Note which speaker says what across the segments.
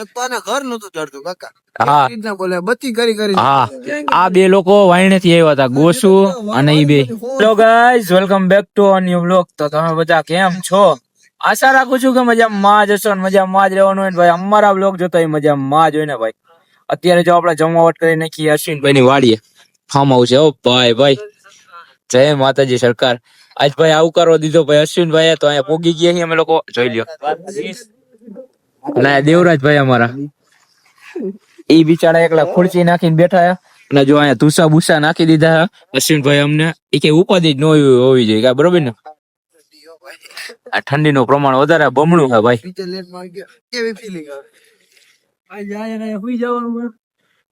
Speaker 1: એક તો આને ઘર નતું ચડતું કાકા.
Speaker 2: હા.
Speaker 1: એ રીતના બોલે બત્તી કરી કરી.
Speaker 2: હા, આ બે લોકો વાયણે થી આવ્યા હતા, ગોસુ અને ઈ બે. Hello guys, welcome back to a new vlog. તો તમે બધા કેમ છો? આશા રાખું છું કે મજામાં જ હશો ને મજામાં જ રહેવાનું હોય ને ભાઈ. અમારા વ્લોગ જોતા હોય મજામાં જ હોય ને ભાઈ. અત્યારે જો આપણે જમાવટ કરી નાખીએ અશ્વિનભાઈ ની વાડીએ. ફાર્મ હાઉસ છે. ઓ ભાઈ ભાઈ, જય માતાજી સરકાર. આજ ભાઈ આવકારો દીધો ભાઈ અશ્વિનભાઈ, તો અહીંયા પોગી ગયા છીએ અમે લોકો. જોઈ લ્યો. અને દેવરાજભાઈ અમારા, ઈ બિચારા એકલા ખુરશી નાખીને બેઠા હે. અને જો અહીંયા તુસા બુસા નાખી દીધા હે અશ્વિનભાઈ અમને. ઈ કે ઉપાધિ જ ન હોવી જોઈએ, કા બરોબર ને? આ ઠંડીનું પ્રમાણ વધારે બમણું છે ભાઈ.
Speaker 1: કેવી ફીલિંગ આવે?
Speaker 3: આ જાય ને હુઈ જવાનું હોય.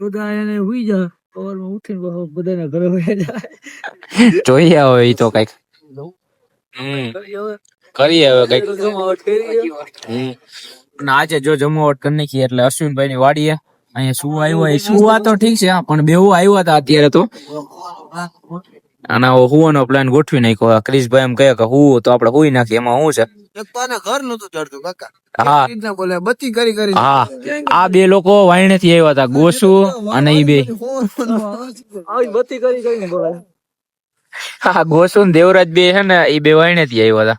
Speaker 3: બધા એને હુઈ જાય. સવારમાં ઉઠીને બધાના ઘરે વહી જાય.
Speaker 2: જોઈએ હવે ઈ તો કઈક કરીએ હવે કઈક.
Speaker 3: જમાવટ કરી.
Speaker 2: અને આજે જો જમાવટ કરી નાખી એટલે અશ્વિનભાઈ ની વાડીએ અહીંયા શું આવ્યો, સુવા તો ઠીક છે પણ બેવું આવ્યા હતા અત્યારે તો. અને હુવાનો પ્લાન ગોઠવી નાખ્યો. ક્રિશભાઈ એમ કહે કે હું તો આપણે હુઈ નાખીએ, એમાં શું છે?
Speaker 1: એક તો આને ઘર નતું ચડતું કાકા.
Speaker 2: હા.
Speaker 1: એ રીતના બોલે બત્તી કરી કરી.
Speaker 2: હા, આ બે લોકો વાયણે થી આવ્યા હતા, ગોસુ અને ઈ બે.
Speaker 3: આવી બત્તી કરી કરીને બોલાય.
Speaker 2: હા, ગોસુ ને દેવરાજ બે છે ને, ઈ બે વાયણે થી આવ્યા હતા.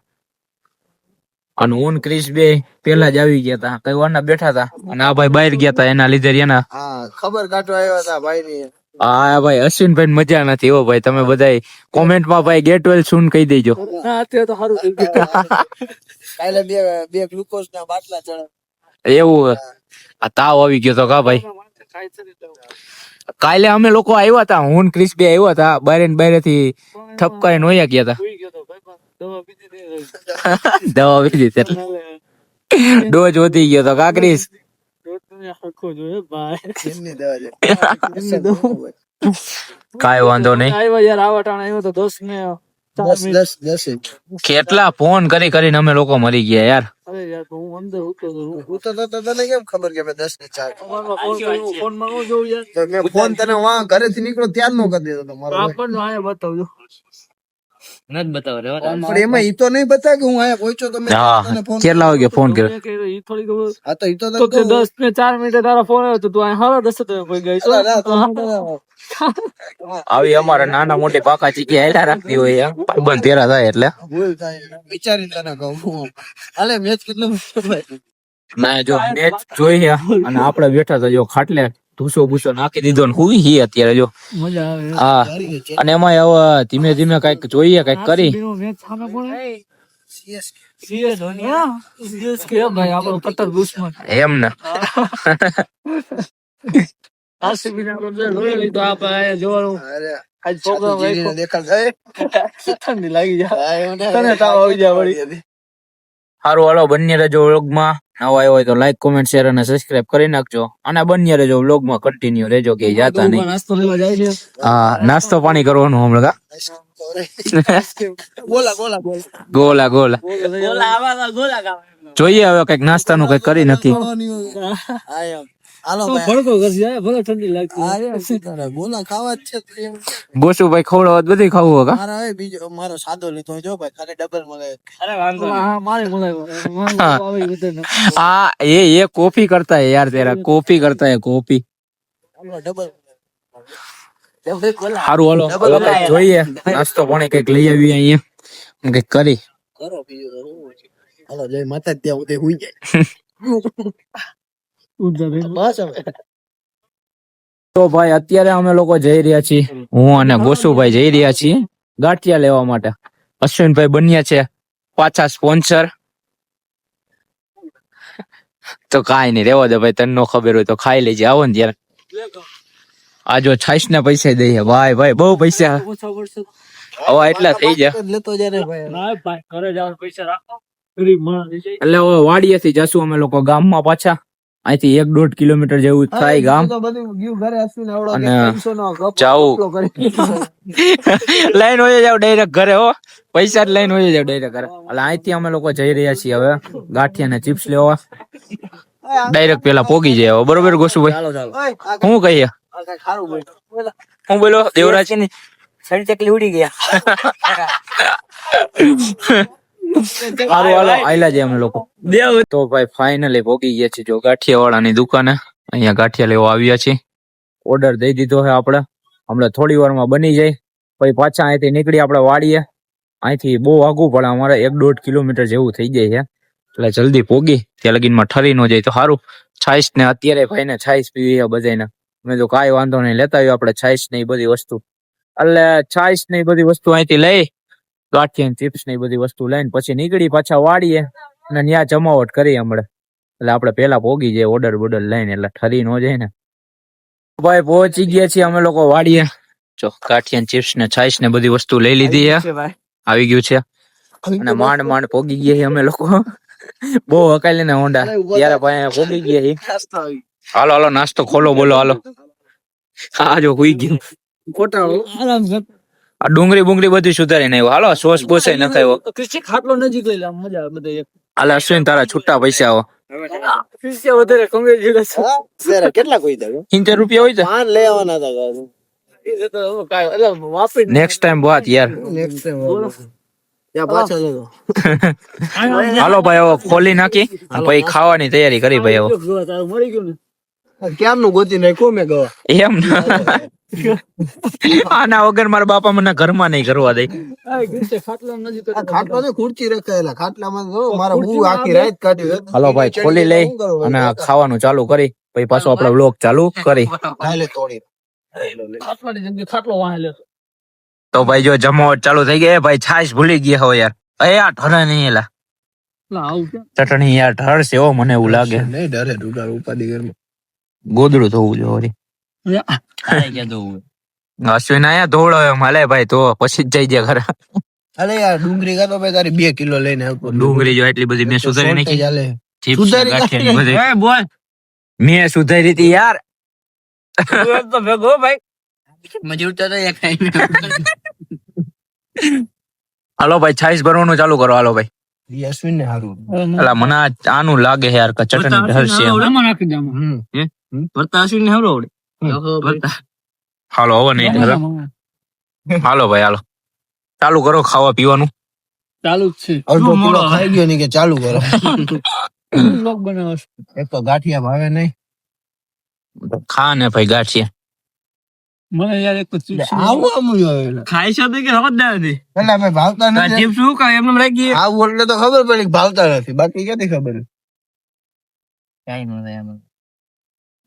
Speaker 2: અને હું ને ક્રિશ બે પેલા જ આવી ગયા હતા, કઈ વારના બેઠા હતા. અને આ ભાઈ બહાર ગયા હતા, એના લીધે એના.
Speaker 1: હા, ખબર કાઢવા આવ્યા હતા ભાઈ ની.
Speaker 2: હા ભાઈ, અશ્વિનભાઈ મજા નથી હો ભાઈ. તમે બધા કોમેન્ટમાં ભાઈ ગેટ વેલ સૂન કહી દેજો.
Speaker 3: હા, અત્યારે તો સારું થઈ ગયું.
Speaker 1: કાલે બે ગ્લુકોઝ ના બાટલા ચડે.
Speaker 2: એવું આ તાવ આવી ગયો તો કા ભાઈ. કાલે અમે લોકો આવ્યા હતા, હું ને ક્રિશ બે આવ્યા હતા, બારે ને બારે થી ઠપકાઈ નોયા ગયા હતા.
Speaker 3: હુઈ ગયો તો ભાઈ, દવા પીધી નહીં.
Speaker 2: દવા પીધી એટલે ડોઝ વધી ગયો તો કા ક્રિશ.
Speaker 3: આખો જોઈએ ભાઈ.
Speaker 1: એમની દવા છે.
Speaker 2: કાઈ વાંધો નહીં.
Speaker 3: આવ્યો યાર, આવા ટાણ આવ્યો તો 10 ને 4 મિનિટ.
Speaker 2: કેટલા ફોન કરી કરીને અમે લોકો મરી ગયા યાર.
Speaker 3: અરે યાર, તો હું અંદર ઉતો તો
Speaker 1: હું તો તને કેમ ખબર કે 10 ને 4?
Speaker 3: ફોન માં હું જોઉં યાર.
Speaker 1: તો મેં ફોન તને વાં ઘરેથી નીકળો ત્યાર નો કરી દીધો તમારો.
Speaker 3: આપણને આયા બતાવજો.
Speaker 2: નથી બતાવ રે.
Speaker 1: પણ એમાં ઈ તો નહીં બતા કે હું આયા પહોંચ્યો તો મેં
Speaker 2: હા,
Speaker 1: તને ફોન.
Speaker 2: કેટલા વાગે ફોન કર્યો?
Speaker 3: મેં કીધું ઈ થોડી ખબર.
Speaker 1: હા તો ઈ તો
Speaker 3: તો તે 10 ને 4 મિનિટે તારો ફોન આવ્યો તો તું આ હારા 10 તો કોઈ ગઈ તો.
Speaker 2: આવી અમારે નાના મોટી પાકા ચીકી હેલા રાખતી હોય બંધ તેરા થાય એટલે.
Speaker 1: ભૂલ થાય વિચારીને તને કહું. હાલે મેચ કેટલો ભાઈ?
Speaker 2: ના જો મેચ જોઈએ અને આપણે બેઠા તો જો ખાટલે ધૂસો ભૂસો નાખી દીધો ને હુઈ હી અત્યારે જો.
Speaker 3: મજા આવે.
Speaker 2: હા, અને એમાં હવે ધીમે ધીમે કઈક જોઈએ, કઈક કરી.
Speaker 3: મેચ સામે કોણ?
Speaker 1: CSK.
Speaker 3: સીએસ ધોની. સીએસ કે ભાઈ આપણો કટ્ટર દુશ્મન.
Speaker 2: એમ ને.
Speaker 3: આરસીબી ને આપણે જોઈ તો આપણે જોવાનું.
Speaker 1: અરે
Speaker 3: આજ પ્રોગ્રામ
Speaker 1: જીરીને દેખાડ જાય.
Speaker 3: ઠંડી લાગી જાય.
Speaker 1: તને
Speaker 3: તને તાવ આવી જાય વળી.
Speaker 2: સારું હાલો, બન્ને રહેજો વ્લોગમાં. નવા આવ્યો હોય તો લાઈક કોમેન્ટ શેર અને સબસ્ક્રાઇબ કરી નાખજો. અને બન્ને રહેજો વ્લોગમાં, કન્ટિન્યુ રહેજો, કે જાતા નહીં.
Speaker 3: નાસ્તો લેવા જાય છે.
Speaker 2: હા, નાસ્તો પાણી કરવાનું હમણાં.
Speaker 1: ગોલા ગોલા ગોલા.
Speaker 2: ગોલા ગોલા જોઈએ હવે કઈક નાસ્તાનું કઈક કરી નાખી.
Speaker 1: હાલો
Speaker 3: તો
Speaker 1: ભાઈ.
Speaker 3: ભડકો કરશે ભલે ઠંડી લાગતી.
Speaker 1: ગોલા ખાવા જ છે તો એમ.
Speaker 2: ગોસુભાઈ ખવડાવવા બધું ખાવું હોય કા?
Speaker 1: મારા હવે બીજો મારો સાદો લીધો જો ભાઈ, ખાલી ડબલ મળે.
Speaker 3: અરે વાંધો હા મારે બોલાવ્યો. આવી રીતે
Speaker 2: हाँ ये कॉफी करता है यार, तेरा कॉफी करता है कॉफी.
Speaker 1: ડબલ
Speaker 2: हारू हालो હવે કઈક જોઈએ, નાસ્તો પાણી કઈક લઈ આવીએ અહીંયા, કઈક કરી.
Speaker 1: કરો બીજું તો શું છે. હાલો જય માતા ત્યાં ઉદય હુઈ જાય. બસ હવે.
Speaker 2: તો ભાઈ અત્યારે અમે લોકો જઈ રહ્યા છીએ, હું અને ગોસુભાઈ જઈ રહ્યા છીએ ગાંઠિયા લેવા માટે. અશ્વિનભાઈ બન્યા છે પાછા સ્પોન્સર. તો કાઈ નહીં, રેવા દે ભાઈ, તને નો ખબર હોય તો ખાઈ લેજે, આવો ને ત્યારે. આ જો 26 ના પૈસા દઈએ ભાઈ, ભાઈ બહુ પૈસા
Speaker 3: ઓછા પડશે.
Speaker 2: હવે એટલા થઈ જાય.
Speaker 1: લેતો જાય ભાઈ.
Speaker 3: ના ભાઈ ઘરે જવાનું પૈસા રાખો. ગરીબ માણસ છે.
Speaker 2: એટલે હવે વાડીએથી જશું અમે લોકો ગામમાં પાછા. અહીંથી 1.5 કિલોમીટર જેવું થાય ગામ.
Speaker 1: તો બધું ગયું ઘરે હસવીને આવડો
Speaker 2: અને
Speaker 1: 300 નો કપ
Speaker 2: જાવું.
Speaker 1: કપલો કરી.
Speaker 2: લાઈન હોય જાવ ડાયરેક્ટ ઘરે, હો પૈસા જ લાઈન હોય જાવ ડાયરેક્ટ ઘરે. એટલે અહીંથી અમે લોકો જઈ રહ્યા છીએ હવે ગાંઠિયા ને ચિપ્સ લેવા. ડાયરેક્ટ પેલા પોગી જાય હવે, બરોબર ગોસુભાઈ?
Speaker 1: ચાલો ચાલો.
Speaker 2: હું કહીએ,
Speaker 1: આ કઈ ખારું બોલ.
Speaker 2: હું બોલો દેવરાજ?
Speaker 3: સડી ચકલી ઉડી ગયા.
Speaker 2: સારું હાલો આયલા છે અમે લોકો તો ભાઈ ફાઇનલી પહોંચી ગયા છે જો ગાંઠિયા વાળાની દુકાને. અહીંયા ગાંઠિયા લેવા આવ્યા છે. ઓર્ડર દઈ દીધો છે આપણે. હમણાં થોડી વારમાં બની જાય પછી પાછા અહીંથી નીકળી આપણે વાડીએ. અહીંથી બહુ આઘું પડે અમારે 1-1.5 કિલોમીટર જેવું થઈ જાય છે એટલે જલ્દી પોગી ત્યાં લગીનમાં ઠરી ન જાય તો સારું. છાઈસ ને અત્યારે ભાઈને છાઈસ પીવી છે બધાને. મેં તો કાંઈ વાંધો નહીં લેતા આવ્યો આપણે છાઈસ ને એ બધી વસ્તુ. એટલે છાઈસ ને એ બધી વસ્તુ અહીંથી લઈ ગાંઠિયા ચિપ્સ ને એ બધી વસ્તુ લઈને પછી નીકળી પાછા વાડીએ અને ત્યાં જમાવટ કરી હમણાં. એટલે આપણે પેલા પોગી જાય ઓર્ડર બોર્ડર લઈને એટલે ઠરી ન જાય ને. ભાઈ પહોંચી ગયા છીએ અમે લોકો વાડીએ. જો ગાંઠિયા ચિપ્સ ને છાઈસ ને બધી વસ્તુ લઈ લીધી છે. આવી ગયું છે અને માંડ પોગી ગયા છીએ અમે લોકો. બહુ હકાલી ને હોન્ડા ત્યારે ભાઈ પોગી ગયા છીએ. હાલો હાલો નાસ્તો ખોલો બોલો હાલો. હા જો હુઈ ગયું આ ડુંગળી બુંગળી બધી સુધારીને આવ્યો. હાલો સોસ બોસ નખાયો.
Speaker 3: ખાટલો નજીક લઈ લે મજા આવે બધા.
Speaker 2: હાલ અશ્વિન તારા છૂટા પૈસા આવો.
Speaker 3: વધારે કોંગ્રેચ્યુલેશન.
Speaker 1: કેટલા કોઈ દે
Speaker 2: 70 રૂપિયા હોય તો
Speaker 1: પાન લઈ આવવાના હતા.
Speaker 2: નેક્સ્ટ ટાઈમ વાત યાર.
Speaker 1: નેક્સ્ટ ટાઈમ ત્યાં પાછા લેજો.
Speaker 2: હાલો ભાઈ હવે ખોલી નાખી પછી ખાવાની તૈયારી કરી ભાઈ હવે.
Speaker 3: મળી ગયું ને
Speaker 1: ક્યારનું ગોતી નાખ્યો મેં ગવા.
Speaker 2: એમ આના વગર મારા બાપા મને ઘરમાં નહીં કરવા દે.
Speaker 3: ખાટલા નજીક
Speaker 1: આ ખાટલો ને ખુરચી રખાયેલા ખાટલામાં જો મારા બહુ આખી રાત કાઢી.
Speaker 2: હાલો ભાઈ ખોલી લઈ અને ખાવાનું ચાલુ કરી પછી પાછો આપણે વ્લોગ ચાલુ કરી.
Speaker 1: ખાઈ તોડી
Speaker 3: ખાટલાની જગ્યાએ ખાટલો વાહે લે.
Speaker 2: તો ભાઈ જો જમાવટ ચાલુ થઈ ગઈ. ભાઈ છાશ ભૂલી ગયા હો યાર. યાર ઠરે નહીં એલા ચટણી યાર ઠરશે એવો મને એવું લાગે.
Speaker 1: નહીં ડરે ડુડાર ઉપાડી ઘરમાં
Speaker 2: ગોદડું થવું જોઈએ. અશ્વિન આયા ધોળો એમ હાલે ભાઈ તો પછી જ જઈ જાય ઘરે.
Speaker 1: અરે યાર ડુંગળી કાતો ભાઈ તારી 2 કિલો લઈને આવતો.
Speaker 2: ડુંગળી જો એટલી બધી મેં સુધારી નાખી.
Speaker 1: ચાલે
Speaker 2: ચિપ્સ ગાંઠિયાની બધી મેં સુધારી હતી યાર.
Speaker 3: તો ભેગો ભાઈ
Speaker 1: મજૂર તો એક
Speaker 2: હાલો ભાઈ છાઈસ ભરવાનું ચાલુ કરો. હાલો ભાઈ
Speaker 1: અશ્વિન ને હારું
Speaker 2: અલા મને આનું લાગે યાર કે ચટણી ઢળશે એમ.
Speaker 3: નાખી દે ભરતા અશ્વિન ને હરો આવડે.
Speaker 2: હાલો હવે નહીં ઢળે. હાલો ભાઈ હાલો ચાલુ કરો ખાવા પીવાનું.
Speaker 3: ચાલુ જ છે.
Speaker 1: અડધો કિલો ખાઈ ગયો નહીં કે ચાલુ કરો.
Speaker 3: લોક બનાવશ.
Speaker 1: એક તો ગાંઠિયા ભાવે નહીં.
Speaker 2: ખા ને ભાઈ ગાંઠિયા.
Speaker 3: મને યાર એક તો
Speaker 1: આવું આમ
Speaker 3: ખાઈ શકે કે સમજદાર નથી.
Speaker 1: એટલે અમે ભાવતા નથી.
Speaker 3: ચિપ્સ શું કાય એમને રાખી ગઈ.
Speaker 1: આવું એટલે તો ખબર પડી કે ભાવતા નથી બાકી ક્યાંથી ખબર.
Speaker 3: કાઈ ન થાય એમ.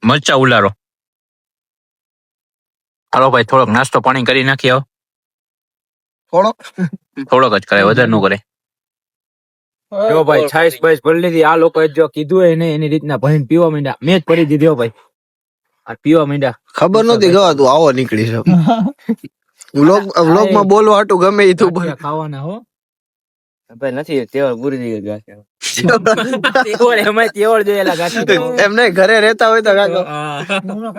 Speaker 2: મરચા ઉલારો. હાલો ભાઈ થોડોક નાસ્તો પાણી કરી નાખી આવો. થોડોક જ કરે વધારે ન કરે. જો ભાઈ છાઈસ બાઈસ ભરી લીધી. આ લોકો જો કીધું એને એની રીતના ભરીને પીવા માંડ્યા. મેં જ પડી દીધો ભાઈ. આ પીવા માંડ્યા.
Speaker 1: ખબર નતી ગવા તું આવો નીકળી છે. વ્લોગ માં બોલવા હાટું ગમે એ તું બોલ.
Speaker 2: ખાવાના હો
Speaker 3: ભાઈ નથી તેવર પૂરી થઈ ગઈ.
Speaker 2: તેવડ એમાં તેવડ જોયેલા ગાંઠી.
Speaker 1: એમ નહીં ઘરે રહેતા હોય તો કાકો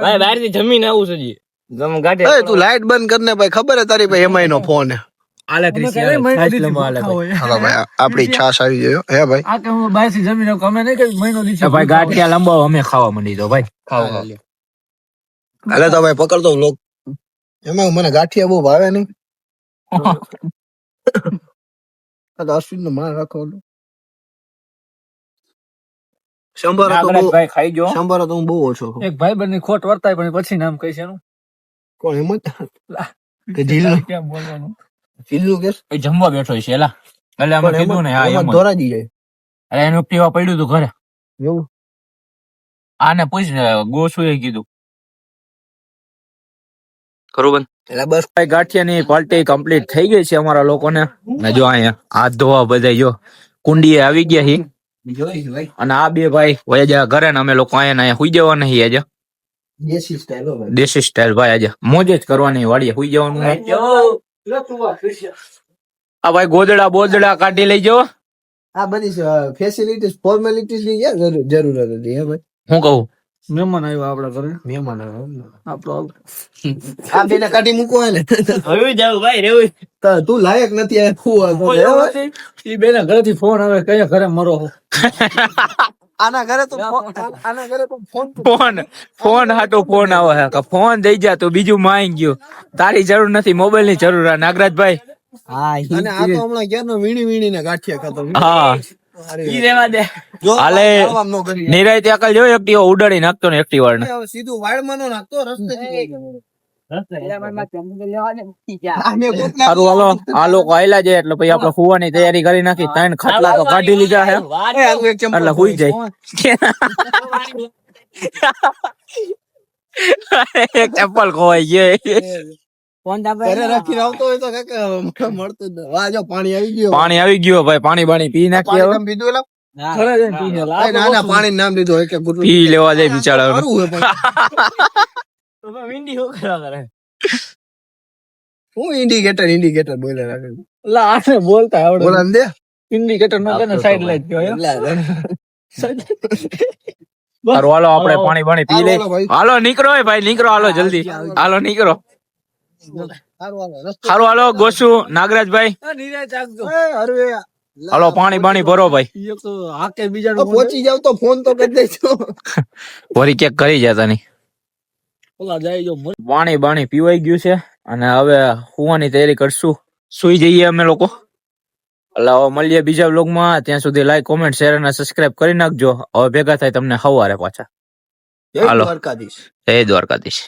Speaker 3: ભાઈ બહાર થી જમીન આવું છે જી. ગમ ગાડે.
Speaker 1: એ તું લાઈટ બંધ કર ને ભાઈ ખબર હે તારી ભાઈ એમઆઈ નો ફોન હે.
Speaker 2: આલે ક્રિશિયા છાશ લંબો આલે ભાઈ.
Speaker 1: હાલો ભાઈ આપડી છાશ આવી ગયો હે ભાઈ.
Speaker 3: આ કે હું બહાર થી જમીન આવું અમે નહીં કે મહિનો દીધો.
Speaker 2: ભાઈ ગાંઠિયા લંબો અમે ખાવા માંડી દો ભાઈ. ખાવ
Speaker 1: હાલે તો ભાઈ પકડતો વ્લોગ. એમાં મને ગાંઠિયા બહુ ભાવે નહીં. અશ્વિન નો માર રાખો.
Speaker 2: ભાઈ ખાઈ જો.
Speaker 1: સંભારો તો હું બહુ ઓછો ખાઉં.
Speaker 3: એક ભાઈ બંને ખોટ વર્તાય પણ પછી નામ કઈ છે એનું.
Speaker 1: કોણ હિંમત કે ઢીલું
Speaker 3: કેમ બોલવાનું.
Speaker 1: ઢીલું કે
Speaker 2: એ જમવા બેઠો છે એલા. એટલે અમે કીધું ને હા એમ જ.
Speaker 1: ધોરાજી જાય
Speaker 2: અરે એનું પીવા પડ્યું તું ઘરે.
Speaker 1: એવું
Speaker 2: આને પૂછ ને ગોસુ એ કીધું ખરું બંધ. એટલે બસ ભાઈ ગાંઠિયાની પાર્ટી કમ્પ્લીટ થઈ ગઈ છે અમારા લોકોને. ને જો અહીંયા હાથ ધોવા બધા જો કુંડીએ આવી ગયા છે. અને આ બે ભાઈ વયા જા ઘરે ને અમે લોકો અહીંયા હુઈ જવાના છીએ આજે.
Speaker 1: દેશી સ્ટાઈલ હો ભાઈ.
Speaker 2: દેશી સ્ટાઈલ ભાઈ આજે મોજ જ કરવાની વાડીએ હુઈ જવાનું. આ ભાઈ ગોદડા બોદડા કાઢી લઈ જાઓ.
Speaker 1: આ બધી ફેસિલિટીઝ ફોર્મેલિટીઝ ની ક્યાં જરૂરત હતી હે ભાઈ.
Speaker 2: હું કહું
Speaker 3: મહેમાન આવ્યો આપડા ઘરે.
Speaker 1: મહેમાન આવ્યો
Speaker 3: આપણો
Speaker 1: આ બેને કાઢી મૂકો હે ને.
Speaker 3: હવે જાવ ભાઈ રેવું.
Speaker 1: તું લાયક નથી આ ફૂવા.
Speaker 3: ઈ બેના ઘરેથી ફોન આવે કયા ઘરે મરો.
Speaker 1: આના ઘરે તો
Speaker 2: ફોન હાટો ફોન આવે છે. ફોન દઈ જા તો બીજું માંગી ગયું. તારી જરૂર નથી મોબાઈલ ની જરૂર. નાગરાજભાઈ
Speaker 3: હા
Speaker 1: અને આ તો હમણાં ક્યારનો વીણી ને ગાંઠિયા ખાતો.
Speaker 2: હા
Speaker 1: અરે
Speaker 2: ઈ રેવા દે
Speaker 1: જો
Speaker 2: હાલે.
Speaker 1: આમ નો કરી.
Speaker 2: નિરાય ત્યાં કાલ જોયો એકટીઓ ઉડાડી નાખતો ને એક્ટિવા ને
Speaker 1: હવે સીધું વાળમાં નો નાખતો રસ્તે
Speaker 2: સારું હાલો આ લોકો આયલા છે એટલે પછી આપણે ફુવાની તૈયારી કરી નાખી ત્રણ ખાટલા તો કાઢી લીધા છે એટલે હુઈ જાય એક ચપ્પલ ખોવાઈ ગયો
Speaker 1: ઘરે રાખીને આવતો હોય તો કાકા મળતું જ નહીં. વાહ જો પાણી આવી ગયું.
Speaker 2: પાણી આવી ગયું ભાઈ પાણી બાણી પી નાખીએ
Speaker 1: પાણી
Speaker 2: હવે.
Speaker 1: નામ પીધું એલા? ના ના પાણી નામ લીધું હોય કે ગુરુ
Speaker 2: પી લેવા દે બિચારા
Speaker 1: સારું હોય પણ. હું ઇન્ડિકેટર બોલે રાખે.
Speaker 3: બોલતા આવડે
Speaker 1: બોલા દે.
Speaker 3: ઇન્ડિકેટર નો સાઈડ લાઈટ કહેવાય
Speaker 2: સારું હાલો આપણે પાણી બાણી પી લઈ
Speaker 1: હાલો ભાઈ.
Speaker 2: હાલો નીકળો એ ભાઈ નીકળો હાલો જલ્દી હાલો નીકળો સારું હાલો ગોસુ નાગરાજભાઈ હાલો પાણી બાણી ભરો ભાઈ
Speaker 3: હાકે બીજા
Speaker 1: પહોંચી જાવ તો ફોન તો કરી દેજો.
Speaker 2: વરી ક્યાંક કરી જતા નહીં
Speaker 3: ઓલા જાય જો
Speaker 2: પાણી બાણી પીવાઈ ગયું છે અને હવે સુવાની તૈયારી કરશું સુઈ જઈએ અમે લોકો એટલે હવે મળીએ બીજા વ્લોગમાં ત્યાં સુધી લાઈક કોમેન્ટ શેર અને સબસ્ક્રાઇબ કરી નાખજો હવે ભેગા થાય તમને સવારે પાછા
Speaker 1: જય
Speaker 2: હાલો.
Speaker 1: દ્વારકાધીશ.
Speaker 2: જય દ્વારકાધીશ.